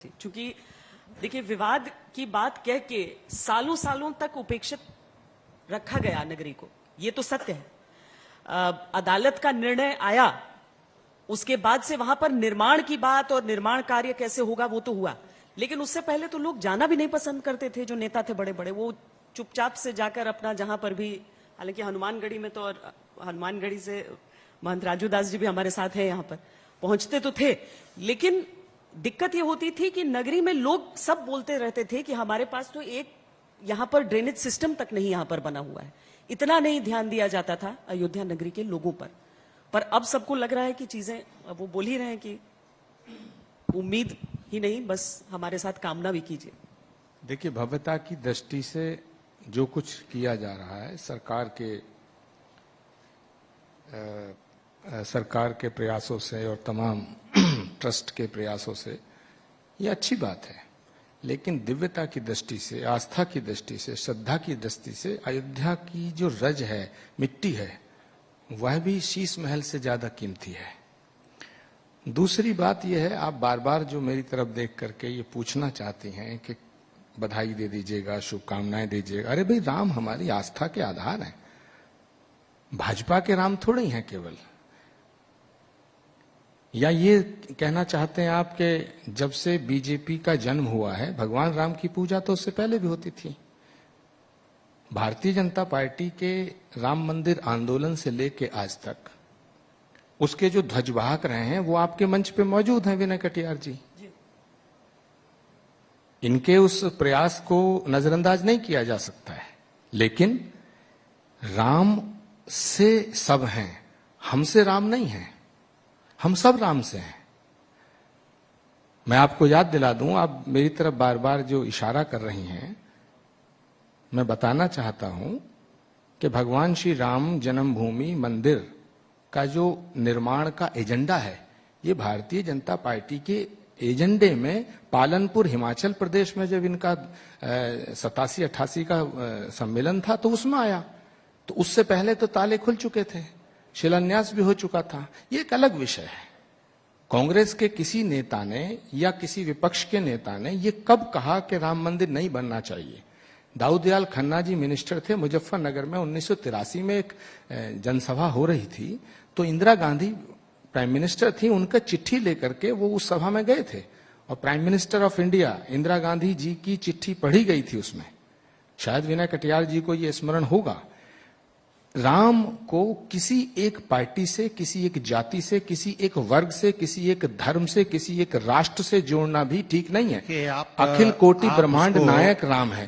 क्योंकि देखिए विवाद की बात कह के सालों सालों तक उपेक्षित रखा गया नगरी को, ये तो सत्य है। अदालत का निर्णय आया, उसके बाद से वहां पर निर्माण की बात और निर्माण कार्य कैसे होगा वो तो हुआ, लेकिन उससे पहले तो लोग जाना भी नहीं पसंद करते थे। जो नेता थे बड़े बड़े, वो चुपचाप से जाकर अपना जहां पर भी, हालांकि हनुमानगढ़ी में तो, और हनुमानगढ़ी से महंत राजू दास जी भी हमारे साथ हैं, यहां पर पहुंचते तो थे, लेकिन दिक्कत ये होती थी कि नगरी में लोग सब बोलते रहते थे कि हमारे पास तो एक यहां पर ड्रेनेज सिस्टम तक नहीं यहां पर बना हुआ है। इतना नहीं ध्यान दिया जाता था अयोध्या नगरी के लोगों पर अब सबको लग रहा है कि चीजें, अब वो बोल ही रहे हैं कि उम्मीद ही नहीं, बस हमारे साथ कामना भी कीजिए। देखिए, भव्यता की दृष्टि से जो कुछ किया जा रहा है सरकार के प्रयासों से और तमाम ट्रस्ट के प्रयासों से, ये अच्छी बात है, लेकिन दिव्यता की दृष्टि से, आस्था की दृष्टि से, श्रद्धा की दृष्टि से अयोध्या की जो रज है, मिट्टी है, वह भी शीश महल से ज्यादा कीमती है। दूसरी बात यह है, आप बार बार जो मेरी तरफ देख करके ये पूछना चाहती हैं कि बधाई दे दीजिएगा, शुभकामनाएं दीजिएगा। अरे भाई, राम हमारी आस्था के आधार हैं, भाजपा के राम थोड़े ही हैं केवल। या ये कहना चाहते हैं आप कि जब से बीजेपी का जन्म हुआ है, भगवान राम की पूजा तो उससे पहले भी होती थी। भारतीय जनता पार्टी के राम मंदिर आंदोलन से लेके आज तक उसके जो ध्वजवाहक रहे हैं वो आपके मंच पे मौजूद हैं, विनय कटियार जी। इनके उस प्रयास को नजरअंदाज नहीं किया जा सकता है, लेकिन राम से सब हैं, हमसे राम नहीं हैं, हम सब राम से हैं। मैं आपको याद दिला दूं, आप मेरी तरफ बार बार जो इशारा कर रही हैं, मैं बताना चाहता हूं कि भगवान श्री राम जन्मभूमि मंदिर का जो निर्माण का एजेंडा है, ये भारतीय जनता पार्टी के एजेंडे में पालनपुर हिमाचल प्रदेश में जब इनका 87-88 का सम्मेलन था तो उसमें आया। तो उससे पहले तो ताले खुल चुके थे, शिलान्यास भी हो चुका था। ये एक अलग विषय है। कांग्रेस के किसी नेता ने या किसी विपक्ष के नेता ने ये कब कहा कि राम मंदिर नहीं बनना चाहिए? दाऊदयाल खन्ना जी मिनिस्टर थे, मुजफ्फरनगर में 1983 में एक जनसभा हो रही थी, तो इंदिरा गांधी प्राइम मिनिस्टर थी, उनका चिट्ठी लेकर के वो उस सभा में गए थे, और prime minister of India Indira Gandhi ji की चिट्ठी पढ़ी गई थी उसमें। शायद विनय कटियार जी को ये स्मरण होगा। राम को किसी एक पार्टी से, किसी एक जाति से, किसी एक वर्ग से, किसी एक धर्म से, किसी एक राष्ट्र से जोड़ना भी ठीक नहीं है। अखिल कोटि ब्रह्मांड नायक राम है।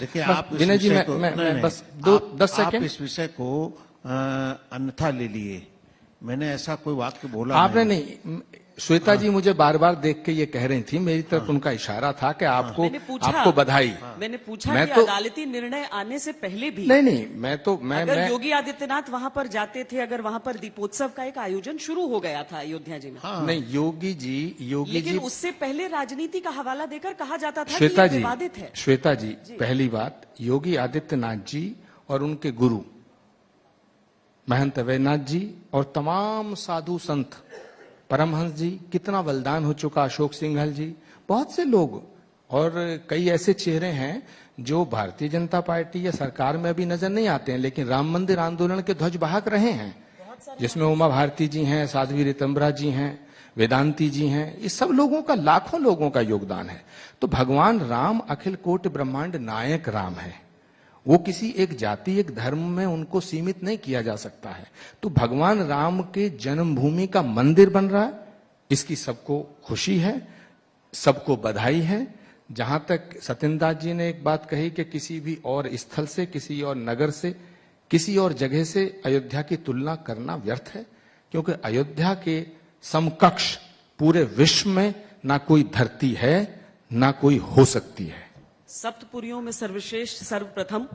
विनय जी, मैं बस 10 सेकंड इस विषय को अन्यथा ले लिए। मैंने ऐसा कोई वाक्य बोला आपने नहीं। श्वेता जी मुझे बार बार देख के ये कह रही थी, मेरी तरफ उनका इशारा था कि आपको बधाई। मैंने पूछा कि अदालती निर्णय आने से पहले भी नहीं, अगर योगी आदित्यनाथ वहां पर जाते थे, अगर वहां पर दीपोत्सव का एक आयोजन शुरू हो गया था अयोध्या जी में, नहीं योगी जी, लेकिन उससे पहले राजनीति का हवाला देकर कहा जाता था श्वेता कि ये विवादित है। श्वेता जी, पहली बात, योगी आदित्यनाथ जी और उनके गुरु महंत अवैधनाथ जी और तमाम साधु संत, परमहंस जी, कितना बलिदान हो चुका, अशोक सिंघल जी, बहुत से लोग और कई ऐसे चेहरे हैं जो भारतीय जनता पार्टी या सरकार में अभी नजर नहीं आते हैं, लेकिन राम मंदिर आंदोलन के ध्वजवाहक रहे हैं, जिसमें उमा भारती जी हैं, साध्वी ऋतंबरा जी हैं, वेदांती जी हैं। इस सब लोगों का, लाखों लोगों का योगदान है। तो भगवान राम अखिल कोटि ब्रह्मांड नायक राम है, वो किसी एक जाति, एक धर्म में उनको सीमित नहीं किया जा सकता है। तो भगवान राम के जन्मभूमि का मंदिर बन रहा है, इसकी सबको खुशी है, सबको बधाई है। जहां तक सत्येंद्र दास जी ने एक बात कही कि किसी भी और स्थल से, किसी और नगर से, किसी और जगह से अयोध्या की तुलना करना व्यर्थ है, क्योंकि अयोध्या के समकक्ष पूरे विश्व में ना कोई धरती है, ना कोई हो सकती है। सप्तपुरियों में सर्वश्रेष्ठ, सर्वप्रथम,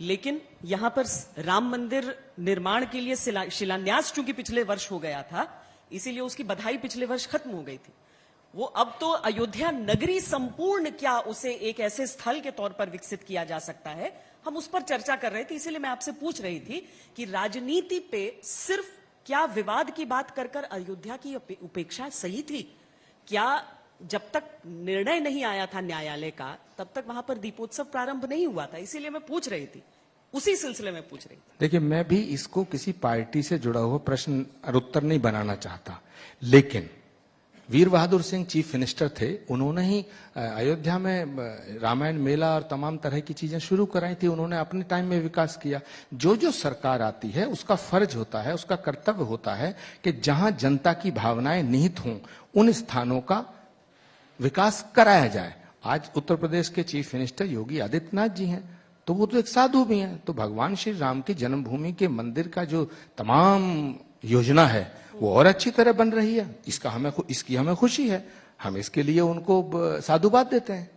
लेकिन यहां पर राम मंदिर निर्माण के लिए शिलान्यास चूंकि पिछले वर्ष हो गया था, इसीलिए उसकी बधाई पिछले वर्ष खत्म हो गई थी। वो अब तो अयोध्या नगरी संपूर्ण, क्या उसे एक ऐसे स्थल के तौर पर विकसित किया जा सकता है, हम उस पर चर्चा कर रहे थे। इसीलिए मैं आपसे पूछ रही थी कि राजनीति पे सिर्फ क्या विवाद की बात कर अयोध्या की उपेक्षा सही थी? क्या जब तक निर्णय नहीं आया था न्यायालय का, तब तक वहां पर दीपोत्सव प्रारंभ नहीं हुआ था। इसीलिए मैं पूछ रही थी, उसी सिलसिले में पूछ रही थी। देखिए, मैं भी इसको किसी पार्टी से जुड़ा हुआ प्रश्न और उत्तर नहीं बनाना चाहता, लेकिन वीर बहादुर सिंह चीफ मिनिस्टर थे, उन्होंने ही अयोध्या में रामायण मेला और तमाम तरह की चीजें शुरू कराई थी। उन्होंने अपने टाइम में विकास किया। जो जो सरकार आती है उसका फर्ज होता है, उसका कर्तव्य होता है कि जहां जनता की भावनाएं निहित हों उन स्थानों का विकास कराया जाए। आज उत्तर प्रदेश के चीफ मिनिस्टर योगी आदित्यनाथ जी हैं, तो वो तो एक साधु भी हैं। तो भगवान श्री राम की जन्मभूमि के मंदिर का जो तमाम योजना है वो और अच्छी तरह बन रही है, इसकी हमें खुशी है। हम इसके लिए उनको साधुवाद देते हैं।